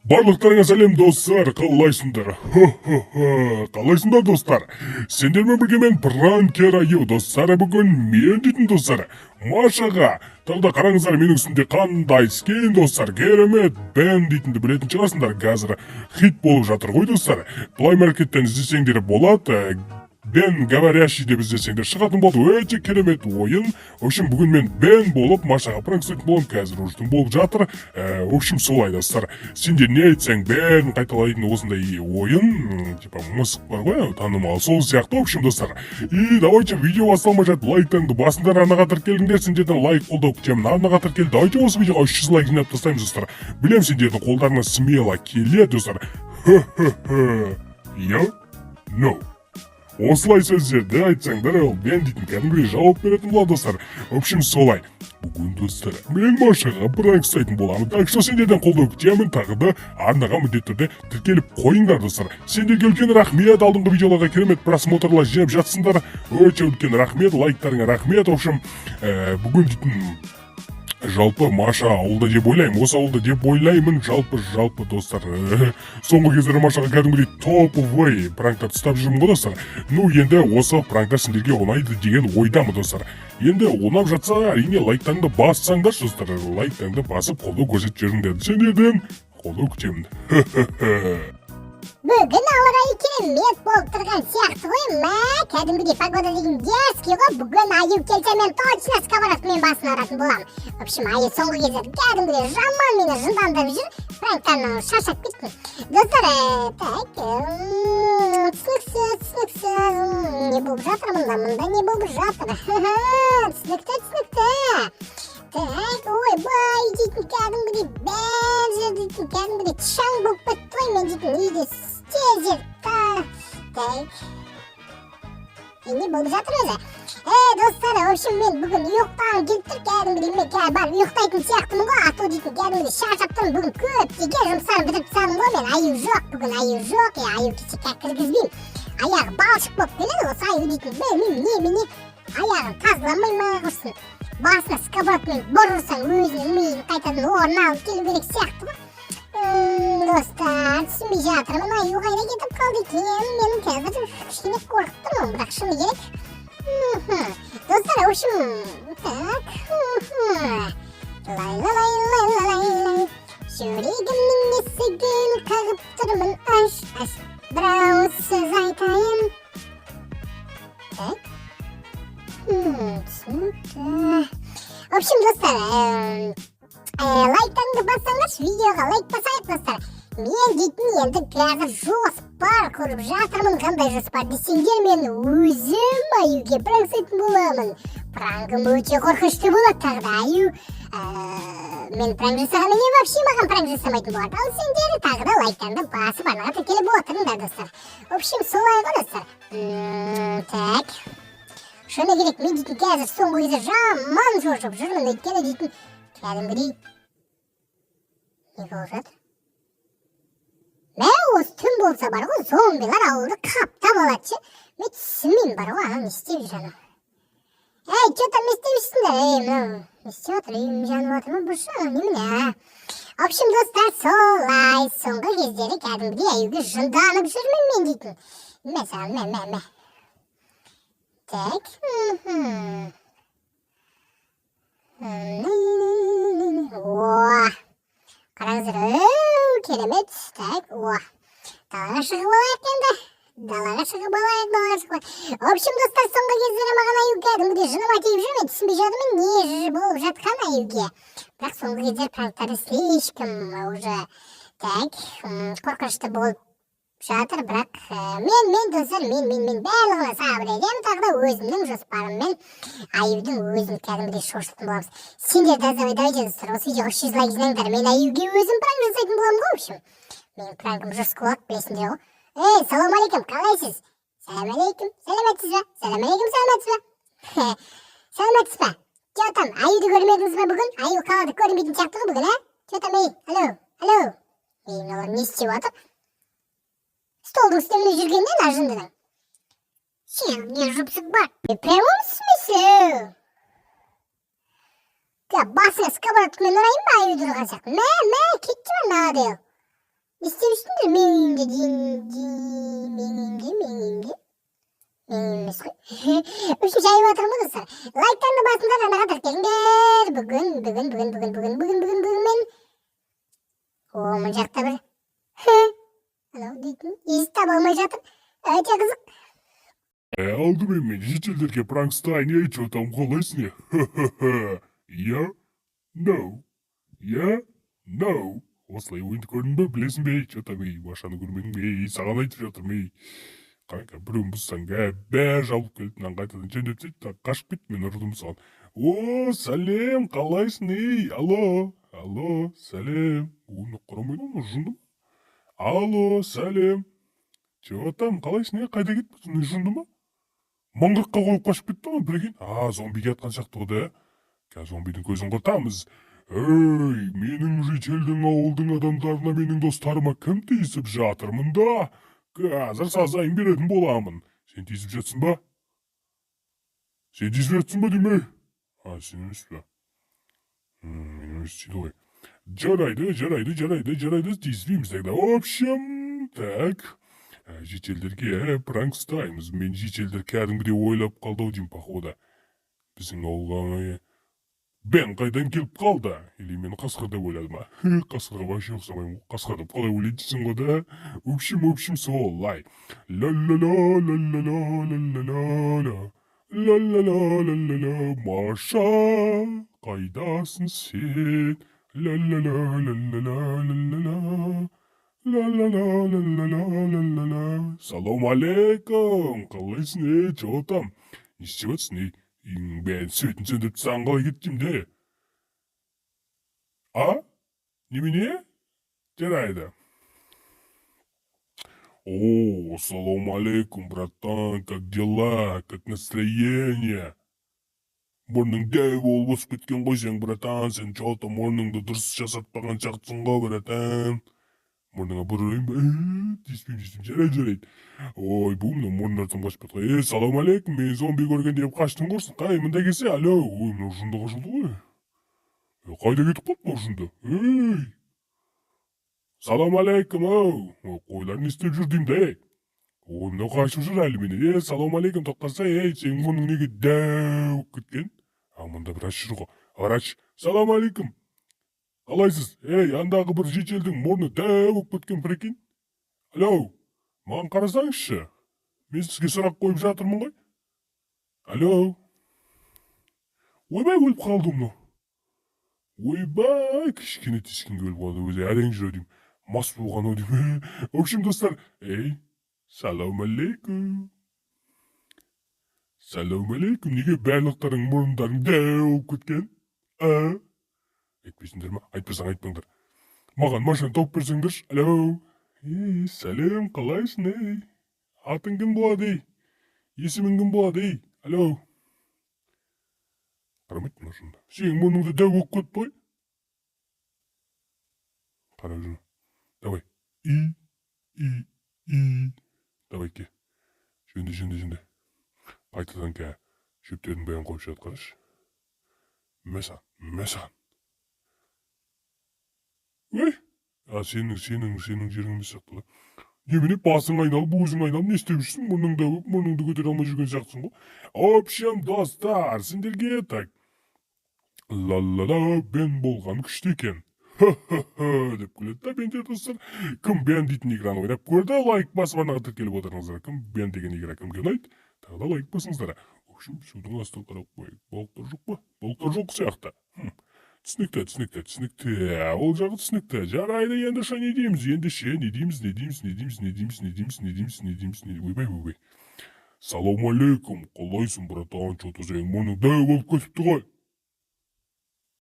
Барлықтарыңа сәлем достар, қалайсыңдар? Қалайсыңдар достар? Сендермен бірге мен пранкер Аю достар, бүгін мен дейтін достар. Машаға, тағы да қараңыздар менің үстімде қандай скин достар, керемет бен дейтінді білетін шығасыңдар, қазір хит болып жатыр ғой достар. Play Market'тен іздесеңдер болады. Бен говорящий деп іздесеңдер шығатын болды, өте керемет ойын. В общем, бүгін мен бен болып Машаға пранк істейтін боламын, қазір уже болып жатыр. В общем, солай достар. Сендер не айтсаң бәрін қайталайтын осындай ойын, типа мысық бар ғой, танымал, сол сияқты. В общем, достар. И давайте видео басталмай жатып лайктарыңды басыңдар, арнаға тіркеліңдер, сендерден лайк қолдау күтемін, арнаға тіркел. Давайте осы видеоға 300 лайк жинап тастаймыз достар. Білем сендердің қолдарына смело келеді достар. Yo, no. Осылай сөздерді айтсаңдар, ол бен дейтін кәдімгідей жауап беретін болады достар. В общем, солай. Бүгін достар, мен Машаға пранк жасайтын боламын. Так что сендерден қолдау күтемін, тағы да арнаға міндетті түрде тіркеліп қойыңдар достар. Сендерге үлкен рахмет, алдыңғы видеоларға керемет просмотрлар жинап жатсыңдар. Өте үлкен рахмет, лайктарыңа рахмет. В общем, бүгін дейтін жалпы Маша ауылда деп ойлаймын, осы ауылда деп ойлаймын, жалпы достар. Соңғы кездері Машаға кәдімгідей топовый пранктар ұстап жүрмін ғой достар. Ну енді осы пранктар сендерге ұнайды деген ойдамын достар. Енді ұнап жатса, әрине лайктарыңды бассаңдар достар, лайктарыңды басып қолдау көрсетіп жүріңдер. Сендерден қолдау күтемін. Бүгін ауа райы керемет болып тұрған сияқты ғой, кәдімгідей погода деген дерзкий ғой. Бүгін Аю келсе мен точно сковородкамен басын ұратын боламын. В общем, Аю соңғы кездері кәдімгідей жаман мені жындандырып жүр, пранктарынан шаршап кеттім. Достар, түсініксіз, не болып жатыр мұнда не болып жатыр? Түсінікті. Так, ойбай, дейтін кәдімгідей бәр жер дейтін кәдімгідей тышаң болып кетті ғой, мен дейтін үйде стезер. Так, не болып жатыр өзі? Достар, в общем, мен бүгін ұйықтағым келіп тұр, кәдімгідей мен бар ұйықтайтын сияқтымын ғой, ату дейтін кәдімгідей шаршап тұрмын. Бүгін көптеген жұмыстарын бітіріп тастадым ғой мен. Аю жоқ, бүгін Аю жоқ, Аю кешекке кіргізбеймін. Аяғы балшық болып келеді, осы Аю дейтін білмеймін немене, аяғын тазаламай ма құрсын. Басына сковородкамен бұрырсаң өзінің миын қайтадан орнына алып келу керек сияқты ғой. Достар, түсінбей жатырмын, Аю қайда кетіп қалды екен, мен қазір кішкене қорқып тұрмын, бірақ шыны керек. Достар, в общем, так, лай, жүрегімнің есігін қағып тұрмын, аш, бір ауыз сөз айтайын. Так. Түсінікті. В общем, достар, лайктарыңды бассаңдаршы, видеоға лайк басайық достар. Мен дейтін енді қазір жоспар көріп жатырмын. Қандай жоспар десеңдер, мен өзім Аюге пранк жасайтын боламын. Пранкым өте қорқынышты болады, тағы да Аю мен пранк жасағаннан кейін вообще маған пранк жасамайтын болады. Ал сендер тағы да лайктарыңды басып арнаға тіркеліп отырыңдар достар. В общем, солай ғой достар. Так. Шыны керек, мен дейтін қазір соңғы кезде жаман жошып жүрмін, өйткені дейтін кәдімгідей не болып жатыр? Осы түн болса бар ғой, зомбилар ауылды қаптап алады ше. Мен түсінбеймін бар ғой, не істеп жүргенін. Че там не істеп жүрсіңдер? Не істеп отыр, үйім жанып отыр ма бұшы? Немене? В общем, достар, солай соңғы кездері кәдімгідей Аюге жынданып жүрмін мен дейтін. Мәсәл, Так, қараңыздар, керемет, так, далаға шығып алайық енді, далаға шығып алайық. В общем, достар, соңғы кездері маған Аю кәдімгідей жыныма тиіп жүр, мен түсінбей жатырмын не болып жатқан Аюге. Бірақ соңғы кездері пранктары слишком уже, так, қорқынышты болып жатыр, бірақ мен достар, мен барлығына сабыр едем, тағы да өзімнің жоспарыммен Аюдың өзін кәдімгідей шошытын боламыз. Сендер давайте достар, осы видеоға 300 лайк жинаңдар, мен Аюге өзім пранк жасайтын боламын ғой, в общем. Менің пранкым жорстко болады, білесіңдер ғой. Салам алейкум, қалайсыз? Салам алейкум, сәлеметсіз ба? Салам алейкум, сәлеметсіз ба? Че там, Аюды көрмедіңіз ба бүгін? Аю қалады көрінбейтін сияқты ғой бүгін, Че там, алло? Мыналар не істеп отыр? Столдың үстеміне жүргеннен ажындының. Сен не жұпсық бар? Прямом смысле? Басына сковородкамен ұрайын ба Аюды ұрған сияқты? Кетті ме надел? не істеп жүрсіңдер менің үйімде менің үйімде емес қой. В общем, жайып отырмын ғой достар. Лайктарыңды басыңдар, ана қатар келіңдер. Бүгін мен мына жақта бір анау дейтін ес таба алмай жатыр. Өте қызық. Алдымен мен шетелдерге Пранкстайн айтып отам қалайсың не? Я? No. Я? No. Осылай ойынды көрдің бе, білесің бе? Что-то машаны көрмедің бе? Саған айтып жатырмын ей. Kanka біреуін бұзсаң бәрі жабылып келді, мынаны қайтадан жөндетсей, қашып кетті, мен ұрдым саған. О, сәлем, қалайсың ей? Алло, сәлем. Оны құрамайды ма, жынды ма? Алло, сәлем. Че там, қалайсың ей? Қайда кетті, жынды ма? Маңғырыққа қойып қашып кетті ма, бір екен? Зомбиге атқан шақты ғой да. Қазір зомбидің көзін құртамыз. Ей, менің шетелдің ауылдың адамдарына, менің достарыма кім тиісіп жатырмын да? Қазір сазайын беретін боламын. Сен тиісіп жатсың ба? Сен тиісіп жатсың ба деме? Сен емес па? Мен емес дейді ғой. Жарайды, тиіспейміз тогда. В общем, так. Шетелдерге Пранкстаймыз. Мен шетелдер кәдімгідей ойлап қалды ау деймін, похода. Біздің ауылға Бен қайдан келіп қалды? Или мен қасқыр деп ойладым ба? Қасқырға вообще ұқсамаймын. Қасқыр деп қалай ойлайтынсың ғой да? В общем, солай. Ла-ла-ла, Маша, қайдасың сен? Ла-ла-ла. Салам алейкум, қалайсың, че там? Не істеп жатсың, Ben sütün söndürüp sangala gittim de. Немене? Жарайды. О, салам алейкум, братан, как дела, как настроение? Мұрның дәу болып өсіп кеткен ғой сен, братан, сен жолта мұрныңды дұрыс жасатпаған шақтысың ғой, братан. Мұрныңа бұрырайын ба? Тиіспеймін, жарайды. Ой, бұл мына мұрындардан қашып кетті. Салам алейкум, мен зомби көрген деп қаштың құрсын. Қай, мында келсе, алло, ой, мына жынды қашылды ғой. Қайда кетіп қалды мына жынды? Салам алейкум, ау. Қойлар не істеп жүр деймін де. Ой, мына қашып жүр әлі мені. Салам алейкум, тоқтаса, сенің мұрның неге дәу кеткен? Мында бір аш жүр ғой. Арач, салам алейкум. Қалайсыз? Андағы бір шетелдің мұрны дәу болып кеткен, прикинь. Алло, маған қарасаңызшы. Мен сізге сұрақ қойып жатырмын ғой. Алло. Ойбай, өліп қалды мынау. Ойбай, кішкене тескенге өліп қалды. Өзі әрең жүр деймін. Мас болған ау деймін. В общем, достар, салам алейкум. Салам алейкум. Неге барлықтарың мұрындарың дәу болып кеткен? Айтпайсыңдар ма? Айтпасаң айтпаңдар. Маған машина тауып берсеңдерші. Алло. Сәлем, қалайсың, Атың кім болады, Есімің кім болады, Алло. Қарамайды мына жында. Сенің мұрныңды дәу болып кетті ғой. Қара жүр. Давай. Давай ке. Жөнде. Қайтадан ке. Шөптердің бәрін қойып шығады, қарашы. Мәсан. Сенің жерің емес сияқты. Немене басың айналып, өзің айналып, не істеп жүрсің? Мұрныңды көтере алмай жүрген сияқтысың ғой. В общем, достар, сендерге так. Ла-ла-ла, Бен болған күшті екен. Деп күледі да Бендер, достар. Кім Бен дейтін играны ойнап көрді? Лайк басып арнаға тіркеліп отырыңыздар. Кім Бен деген игра кімге ұнайды? Тағы да лайк басыңыздар. В общем, судың астын қарап қойып. Балықтар жоқ па? Балықтар жоқ сияқты. Түсінікті. Ол жағы түсінікті. Жарайды, ендеше не дейміз? Ойбай. Салам алейкум. Қалайсың, братан? Что-то сенің мұрның дәу болып кетіпті ғой.